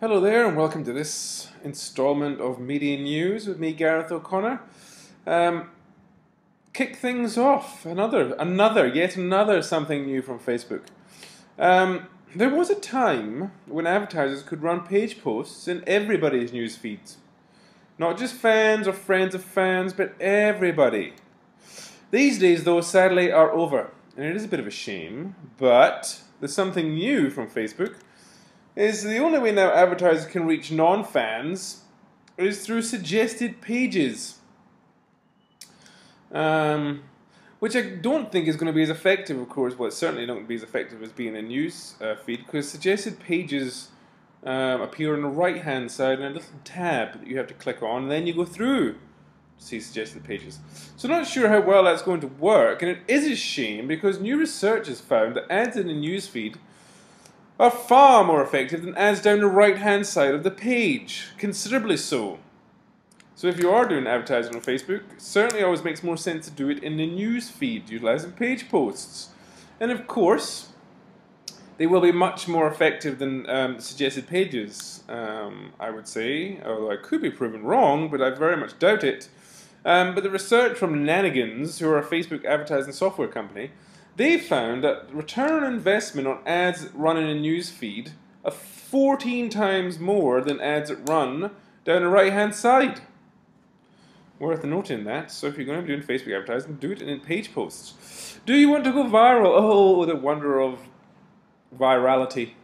Hello there and welcome to this installment of Media News with me, Gareth O'Connor. Kick things off, yet another something new from Facebook. There was a time when advertisers could run page posts in everybody's news feeds. Not just fans or friends of fans, but everybody. These days, though, sadly are over, and it is a bit of a shame, but there's something new from Facebook. Is the only way now advertisers can reach non-fans is through suggested pages. Which I don't think is going to be as effective, of course. Well, it's certainly not going to be as effective as being a news feed, because suggested pages appear on the right-hand side in a little tab that you have to click on, and then you go through to see suggested pages. So I'm not sure how well that's going to work, and it is a shame because new research has found that ads in the news feed are far more effective than ads down the right-hand side of the page, considerably so. So if you are doing advertising on Facebook, it certainly always makes more sense to do it in the news feed, utilizing page posts. And of course, they will be much more effective than suggested pages, I would say, although I could be proven wrong, but I very much doubt it. But the research from Nanigans, who are a Facebook advertising software company, they found that return on investment on ads that run in a news feed are 14 times more than ads that run down the right-hand side. Worth noting that. So if you're going to be doing Facebook advertising, do it in page posts. Do you want to go viral? Oh, the wonder of virality.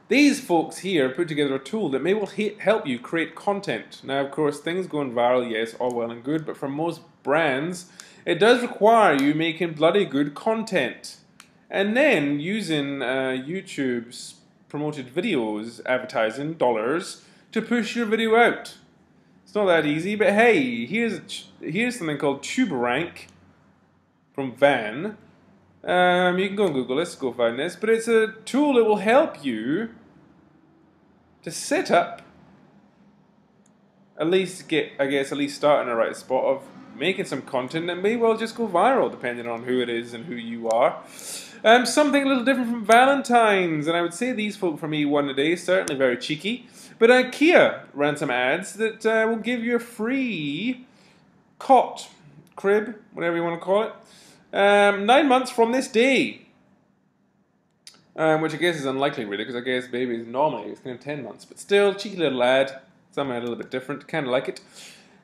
These folks here put together a tool that may well help you create content. Now, of course, things going viral, yes, all well and good, but for most brands, it does require you making bloody good content. And then using YouTube's promoted videos, advertising dollars, to push your video out. It's not that easy, but hey, here's something called Tuba Rank from Van. You can go and Google this, go find this, but it's a tool that will help you to set up, at least start in the right spot of making some content that may well just go viral, depending on who it is and who you are. Something a little different from Valentine's, and I would say these folk from E1 today, certainly very cheeky, but Ikea ran some ads that will give you a free cot, crib, whatever you want to call it, 9 months from this day. Which I guess is unlikely, really, because I guess babies normally it's kind of 10 months, but still, cheeky little ad, something a little bit different, kind of like it.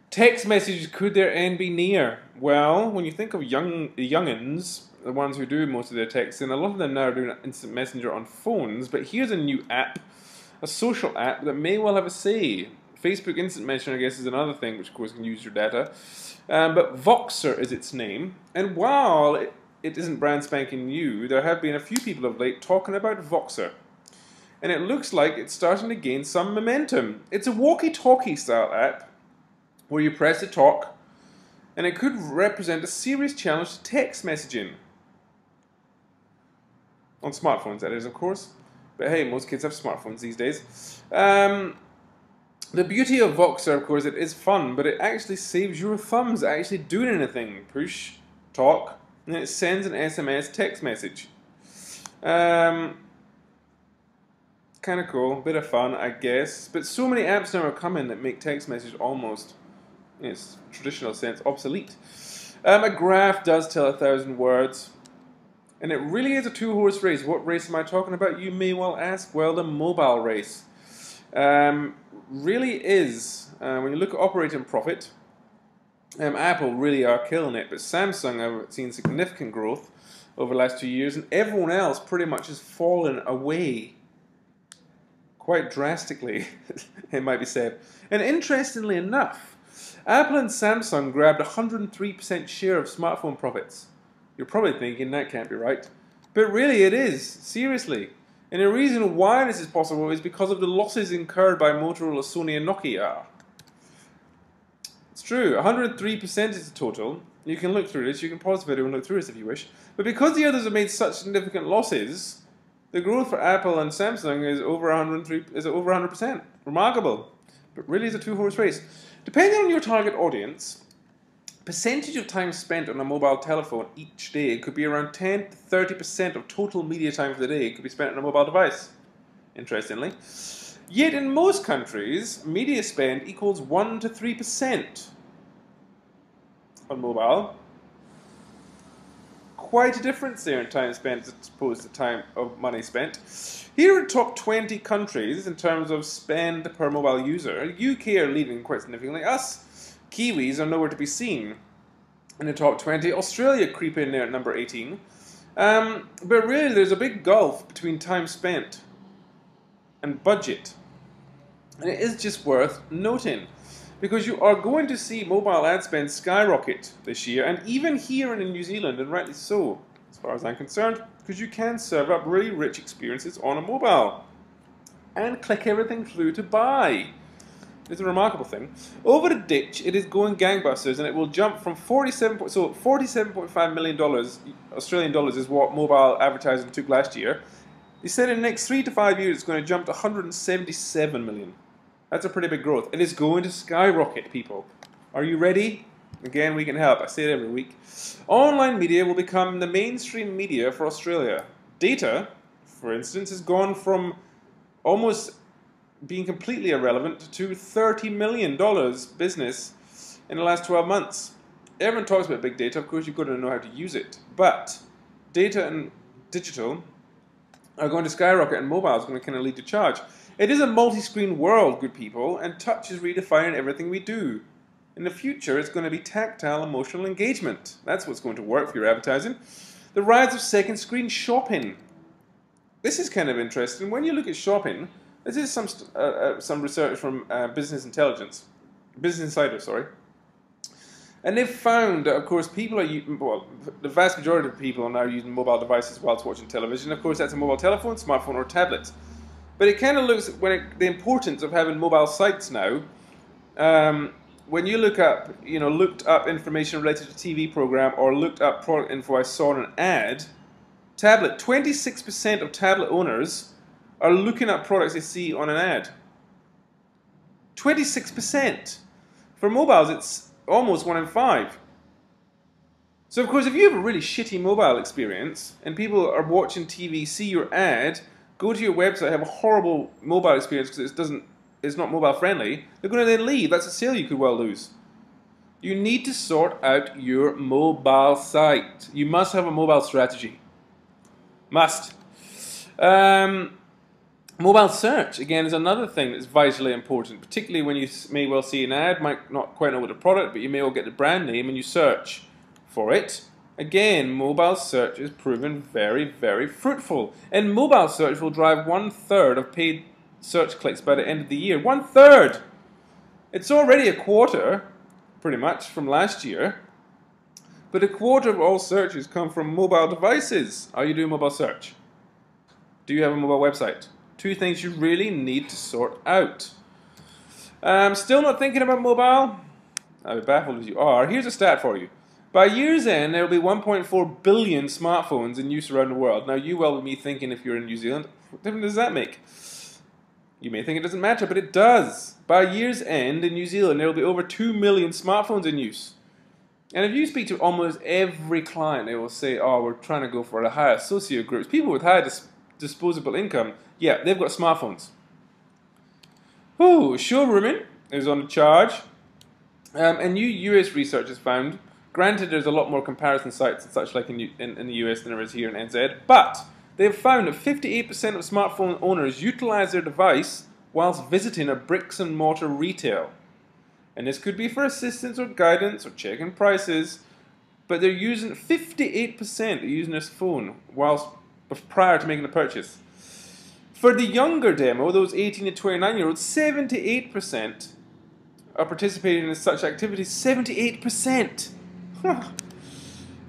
Text messages, could their end be near? Well, when you think of youngins, the ones who do most of their texting, a lot of them now are doing instant messenger on phones, but here's a new app, a social app that may well have a say. Facebook Instant Messenger, I guess, is another thing, which of course can use your data. But Voxer is its name, and while it isn't brand spanking new, there have been a few people of late talking about Voxer. And it looks like it's starting to gain some momentum. It's a walkie-talkie style app, where you press to talk, and it could represent a serious challenge to text messaging. On smartphones, that is, of course. But hey, most kids have smartphones these days. The beauty of Voxer, of course, it is fun, but it actually saves your thumbs actually doing anything. Push, talk, and then it sends an SMS text message. Kind of cool, bit of fun, I guess. But so many apps now are coming that make text message almost, in its traditional sense, obsolete. A graph does tell 1,000 words, and it really is a two-horse race. What race am I talking about, you may well ask? Well, the mobile race. Really is, when you look at operating profit, Apple really are killing it, but Samsung have seen significant growth over the last 2 years, and everyone else pretty much has fallen away. Quite drastically, it might be said. And interestingly enough, Apple and Samsung grabbed 103% share of smartphone profits. You're probably thinking that can't be right. But really it is, seriously. And the reason why this is possible is because of the losses incurred by Motorola, Sony and Nokia. It's true, 103% is the total. You can look through this, you can pause the video and look through this if you wish. But because the others have made such significant losses, the growth for Apple and Samsung is over 100%. Remarkable. But really it's a two-horse race. Depending on your target audience, percentage of time spent on a mobile telephone each day could be around 10 to 30% of total media time for the day could be spent on a mobile device, interestingly. Yet in most countries, media spend equals 1 to 3% on mobile. Quite a difference there in time spent as opposed to time of money spent. Here are the top 20 countries in terms of spend per mobile user. UK are leading quite significantly. Us Kiwis are nowhere to be seen in the top 20. Australia creep in there at number 18. But really there's a big gulf between time spent and budget. And it is just worth noting, because you are going to see mobile ad spend skyrocket this year, and even here in New Zealand, and rightly so, as far as I'm concerned, because you can serve up really rich experiences on a mobile and click everything through to buy. It's a remarkable thing. Over the ditch, it is going gangbusters, and it will jump from $47.5 million Australian dollars is what mobile advertising took last year. They said in the next 3 to 5 years it's going to jump to 177 million. That's a pretty big growth. It is going to skyrocket, people. Are you ready? Again, we can help. I say it every week. Online media will become the mainstream media for Australia. Data, for instance, has gone from almost being completely irrelevant to $30 million business in the last 12 months. Everyone talks about big data. Of course, you've got to know how to use it. But data and digital are going to skyrocket, and mobile is going to kind of lead the charge. It is a multi-screen world, good people, and touch is redefining everything we do. In the future, it's going to be tactile, emotional engagement. That's what's going to work for your advertising. The rise of second screen shopping. This is kind of interesting. When you look at shopping, this is some research from Business Insider, sorry. And they've found that, of course, people are using, well, the vast majority of people are now using mobile devices whilst watching television. Of course, that's a mobile telephone, smartphone, or tablet. But it kind of looks at the importance of having mobile sites now. When you looked up information related to TV program or looked up product info I saw in an ad, tablet, 26% of tablet owners are looking up products they see on an ad. 26%. For mobiles, it's almost 1 in 5. So, of course, if you have a really shitty mobile experience and people are watching TV, see your ad, go to your website, have a horrible mobile experience because it's not mobile friendly, they're going to then leave. That's a sale you could well lose. You need to sort out your mobile site. You must have a mobile strategy. Must. Mobile search, again, is another thing that's vitally important, particularly when you may well see an ad, might not quite know what the product, but you may well get the brand name and you search for it. Again, mobile search is proven very, very fruitful. And mobile search will drive 1/3 of paid search clicks by the end of the year. 1/3! It's already a quarter, pretty much, from last year. But a quarter of all searches come from mobile devices. Are you doing mobile search? Do you have a mobile website? 2 things you really need to sort out. Still not thinking about mobile? I'll be baffled as you are. Here's a stat for you. By year's end, there will be 1.4 billion smartphones in use around the world. Now, you will be thinking, if you're in New Zealand, what difference does that make? You may think it doesn't matter, but it does. By year's end, in New Zealand, there will be over 2 million smartphones in use. And if you speak to almost every client, they will say, oh, we're trying to go for the higher socio groups. People with high disposable income, yeah, they've got smartphones. Showrooming is on the charge. And new US research has found, granted there's a lot more comparison sites and such like in the US than there is here in NZ, but they've found that 58% of smartphone owners utilize their device whilst visiting a bricks and mortar retail. And this could be for assistance or guidance or checking prices, but they're using 58% are using this phone prior to making a purchase. For the younger demo, those 18 to 29-year-olds, 78% are participating in such activities. 78%!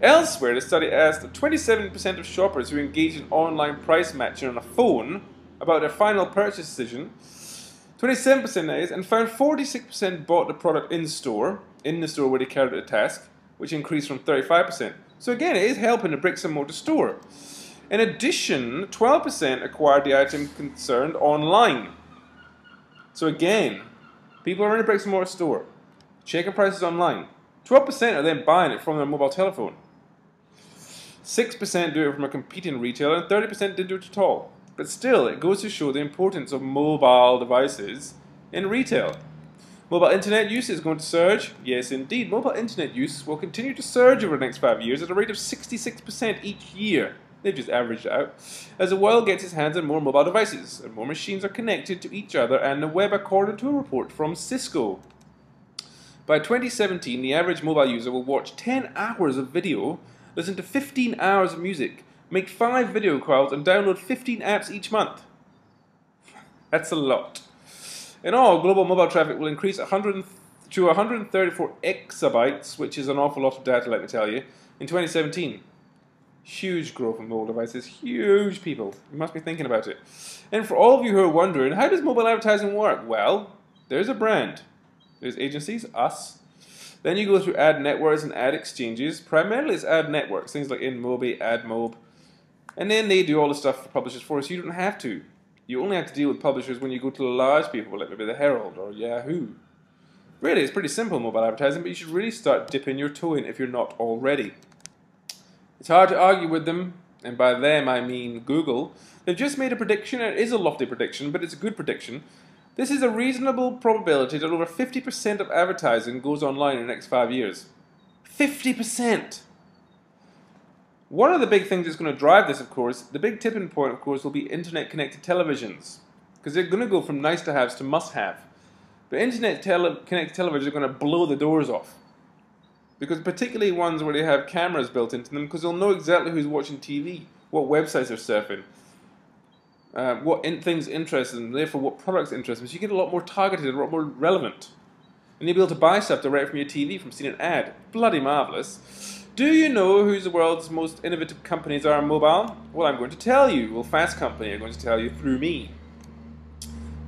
Elsewhere, the study asked 27% of shoppers who engage in online price matching on a phone about their final purchase decision, 27% that is, and found 46% bought the product in the store where they carried out the task, which increased from 35%. So again, it is helping the bricks and mortar store. In addition, 12% acquired the item concerned online. So again, people are in a bricks and mortar store, checking prices online. 12% are then buying it from their mobile telephone. 6% do it from a competing retailer, and 30% didn't do it at all. But still, it goes to show the importance of mobile devices in retail. Mobile internet use is going to surge. Yes, indeed. Mobile internet use will continue to surge over the next 5 years at a rate of 66% each year. They've just averaged it out. As the world gets its hands on more mobile devices, and more machines are connected to each other and the web, according to a report from Cisco. By 2017, the average mobile user will watch 10 hours of video, listen to 15 hours of music, make 5 video calls, and download 15 apps each month. That's a lot. In all, global mobile traffic will increase to 134 exabytes, which is an awful lot of data, let me tell you, in 2017. Huge growth in mobile devices, huge, people. You must be thinking about it. And for all of you who are wondering, how does mobile advertising work? Well, there's a brand. There's agencies, us. Then you go through ad networks and ad exchanges. Primarily it's ad networks, things like InMobi, AdMob. And then they do all the stuff for publishers for us. You don't have to. You only have to deal with publishers when you go to the large people, like maybe the Herald or Yahoo. Really, it's pretty simple, mobile advertising, but you should really start dipping your toe in if you're not already. It's hard to argue with them, and by them I mean Google. They've just made a prediction, and it is a lofty prediction, but it's a good prediction. This is a reasonable probability that over 50% of advertising goes online in the next 5 years. 50%! One of the big things that's going to drive this, of course, the big tipping point, of course, will be internet-connected televisions. Because they're going to go from nice-to-haves to must-have. But internet-connected televisions are going to blow the doors off. Because particularly ones where they have cameras built into them, because they'll know exactly who's watching TV, what websites they're surfing, what things interest them, therefore what products interest them. So you get a lot more targeted, a lot more relevant. And you'll be able to buy stuff direct from your TV from seeing an ad. Bloody marvellous. Do you know who the world's most innovative companies are in mobile? Well, I'm going to tell you. Well, Fast Company are going to tell you through me.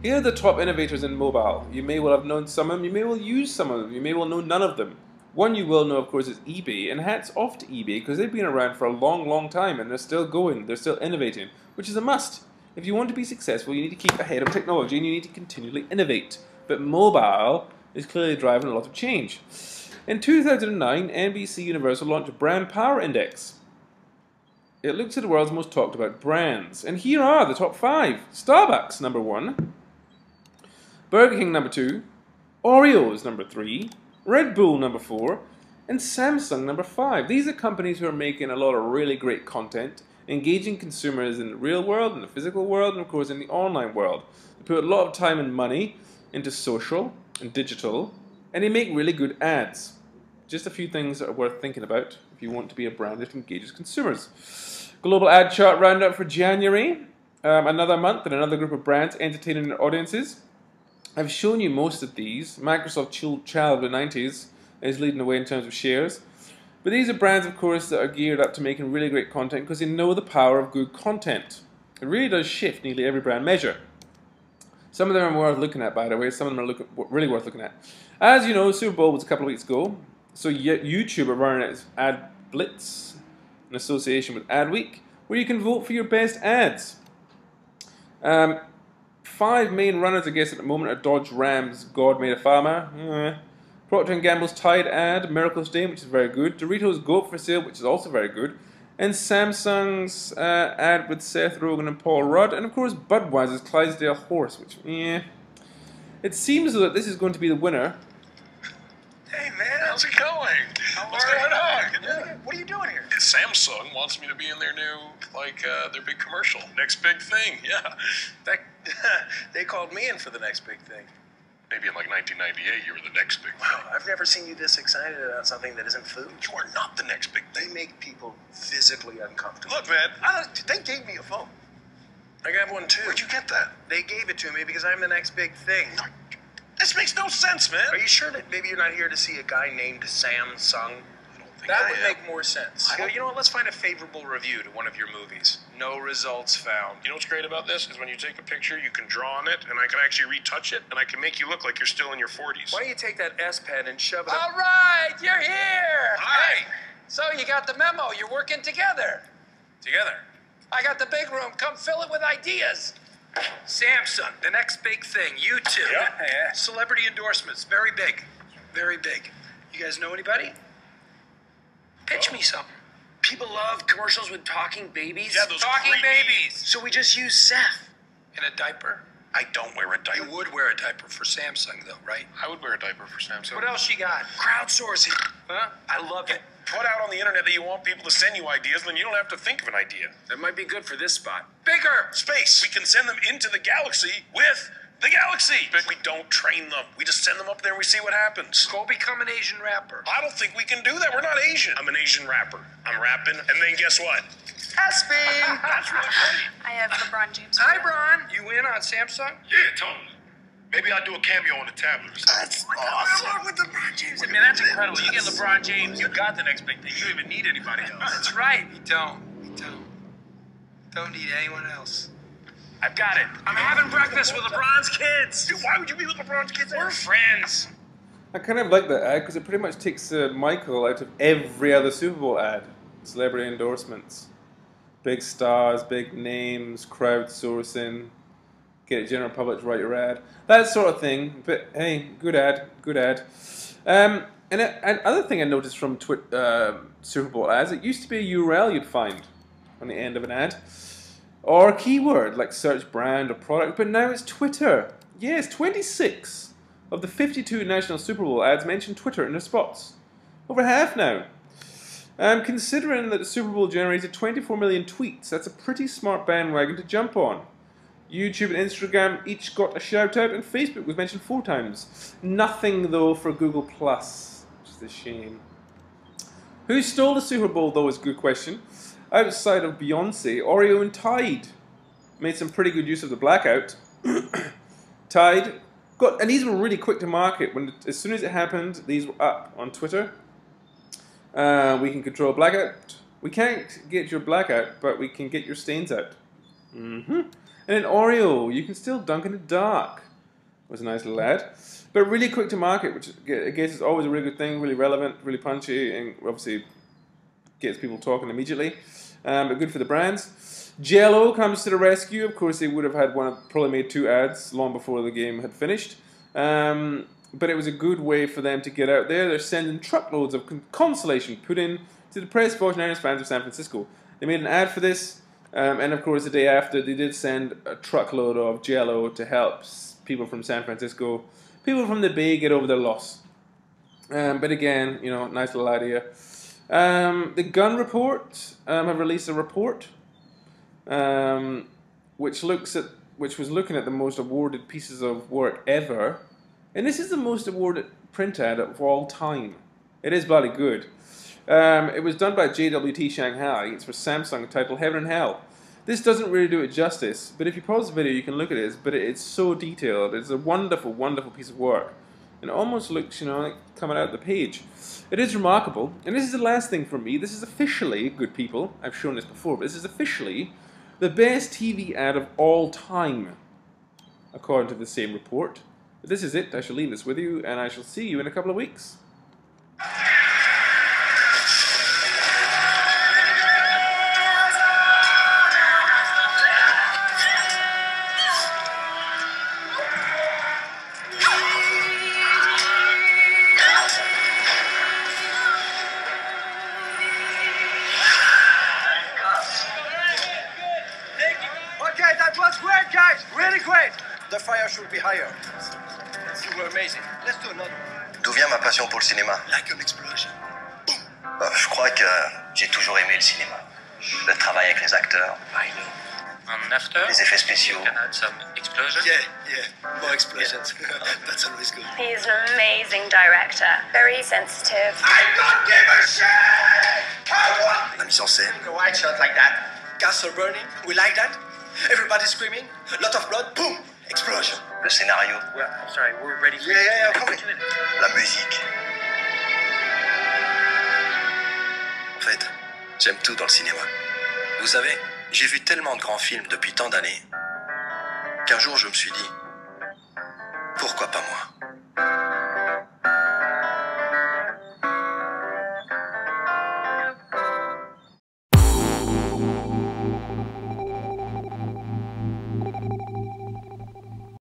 Here are the top innovators in mobile. You may well have known some of them. You may well use some of them. You may well know none of them. One you will know, of course, is eBay. And hats off to eBay because they've been around for a long, long time and they're still going. They're still innovating, which is a must. If you want to be successful, you need to keep ahead of technology and you need to continually innovate. But mobile is clearly driving a lot of change. In 2009, NBC Universal launched a Brand Power Index. It looks at the world's most talked about brands. And here are the top 5. Starbucks, number 1. Burger King, number 2. Oreos, number 3. Red Bull, number 4. And Samsung, number 5. These are companies who are making a lot of really great content, engaging consumers in the real world, in the physical world, and of course in the online world. They put a lot of time and money into social and digital, and they make really good ads. Just a few things that are worth thinking about if you want to be a brand that engages consumers. Global ad chart roundup for January. Another month and another group of brands entertaining their audiences. I've shown you most of these. Microsoft Child of the 90s is leading the way in terms of shares. But these are brands, of course, that are geared up to making really great content because they know the power of good content. It really does shift nearly every brand measure. Some of them are worth looking at, by the way. Some of them are really worth looking at. As you know, Super Bowl was a couple of weeks ago. So YouTube are running its ad Blitz in association with Adweek, where you can vote for your best ads. 5 main runners, I guess, at the moment are Dodge Ram's God Made a Farmer, Procter & Gamble's Tide ad, Miracle's Day, which is very good, Doritos Goat for Sale, which is also very good, and Samsung's ad with Seth Rogen and Paul Rudd, and of course Budweiser's Clydesdale Horse, which, it seems that this is going to be the winner. Hey man, how's it going? What's going on? What are you doing here? Samsung wants me to be in their new, their big commercial. Next big thing, yeah. They called me in for the next big thing. Maybe in 1998 you were the next big thing. Wow, I've never seen you this excited about something that isn't food. You are not the next big thing. They make people physically uncomfortable. Look, man, they gave me a phone. I got one too. Where'd you get that? They gave it to me because I'm the next big thing. This makes no sense, man. Are you sure that maybe you're not here to see a guy named Samsung? That would make more sense. You know what? Let's find a favorable review to one of your movies. No results found. You know what's great about this is when you take a picture, you can draw on it, and I can actually retouch it, and I can make you look like you're still in your 40s. Why don't you take that S Pen and shove it up? All right, you're here. Hi. Hey, so you got the memo. You're working together. Together. I got the big room. Come fill it with ideas. Samsung, the next big thing. You two. Yeah. Celebrity endorsements. Very big. Very big. You guys know anybody? Pitch me something. People love commercials with talking babies. Yeah, those talking creepy- babies. So we just use Seth. In a diaper? I don't wear a diaper. You would wear a diaper for Samsung, though, right? I would wear a diaper for Samsung. What else you got? Crowdsourcing. Huh? I love it. Put out on the internet that you want people to send you ideas, then you don't have to think of an idea. That might be good for this spot. Bigger! Space. We can send them into the galaxy with the galaxy. But we don't train them. We just send them up there and we see what happens. Go become an Asian rapper. I don't think we can do that. We're not Asian. I'm an Asian rapper. I'm rapping, and then guess what? Esping! That's really funny. I have LeBron James. Hi, Bron. You in on Samsung? Yeah, totally. Maybe I'll do a cameo on the tablet or something. That's awesome. With LeBron James. Man, that's incredible. You get LeBron James, you got the next big thing. You don't even need anybody else. That's right. We don't. Don't need anyone else. I've got it. I'm having breakfast with LeBron's kids. Dude, why would you be with LeBron's kids? We're friends. I kind of like that ad because it pretty much takes Michael out of every other Super Bowl ad. Celebrity endorsements. Big stars, big names, crowdsourcing, get general public to write your ad. That sort of thing. But hey, good ad, good ad. And another thing I noticed from Super Bowl ads, it used to be a URL you'd find on the end of an ad. Or a keyword like search brand or product, but now it's Twitter. Yes, 26 of the 52 national Super Bowl ads mention Twitter in their spots. Over half now. Considering that the Super Bowl generated 24 million tweets, that's a pretty smart bandwagon to jump on. YouTube and Instagram each got a shout out, and Facebook was mentioned 4 times. Nothing though for Google Plus, which is a shame. Who stole the Super Bowl though is a good question. Outside of Beyonce, Oreo and Tide made some pretty good use of the blackout. Tide got, and these were really quick to market. As soon as it happened, these were up on Twitter. We can control blackout. We can't get your blackout, but we can get your stains out. And in Oreo, you can still dunk in the dark. Was a nice little ad. But really quick to market, which I guess is always a really good thing, really relevant, really punchy, and obviously gets people talking immediately. But good for the brands. Jello comes to the rescue. Of course, they would have had probably made 2 ads long before the game had finished. But it was a good way for them to get out there. They're sending truckloads of consolation pudding to the depressed 49ers fans of San Francisco. They made an ad for this, and of course the day after they did send a truckload of Jello to help people from San Francisco, people from the Bay get over their loss. But again, you know, nice little idea. The Gunn Report have released a report which was looking at the most awarded pieces of work ever. And this is the most awarded print ad of all time. It is bloody good. It was done by JWT Shanghai. It's for Samsung, titled Heaven and Hell. This doesn't really do it justice, but if you pause the video, you can look at it. But it's so detailed. It's a wonderful, wonderful piece of work. And it almost looks, you know, like coming out of the page. It is remarkable. And this is the last thing from me. This is officially, good people, I've shown this before, but this is officially the best TV ad of all time, according to the same report. But this is it. I shall leave this with you, and I shall see you in a couple of weeks. Okay, that was great, guys. Really great. The fire should be higher. You were amazing. Let's do another one. D'où vient ma passion pour le cinéma? Like an explosion. Je crois que j'ai toujours aimé le cinéma. Le travail avec les acteurs, I know. And after, les effets spéciaux. you can add some explosions. Yeah. More explosions. That's always good. He's an amazing director. Very sensitive. I don't give a shit! La mise en scène. A white shot like that. Castle burning. We like that. Everybody screaming. Lot of blood. Boom! Explosion. Le scénario. Well, sorry, we're ready for Yeah, come on. La musique. En fait, j'aime tout dans le cinéma. Vous savez, j'ai vu tellement de grands films depuis tant d'années qu'un jour je me suis dit,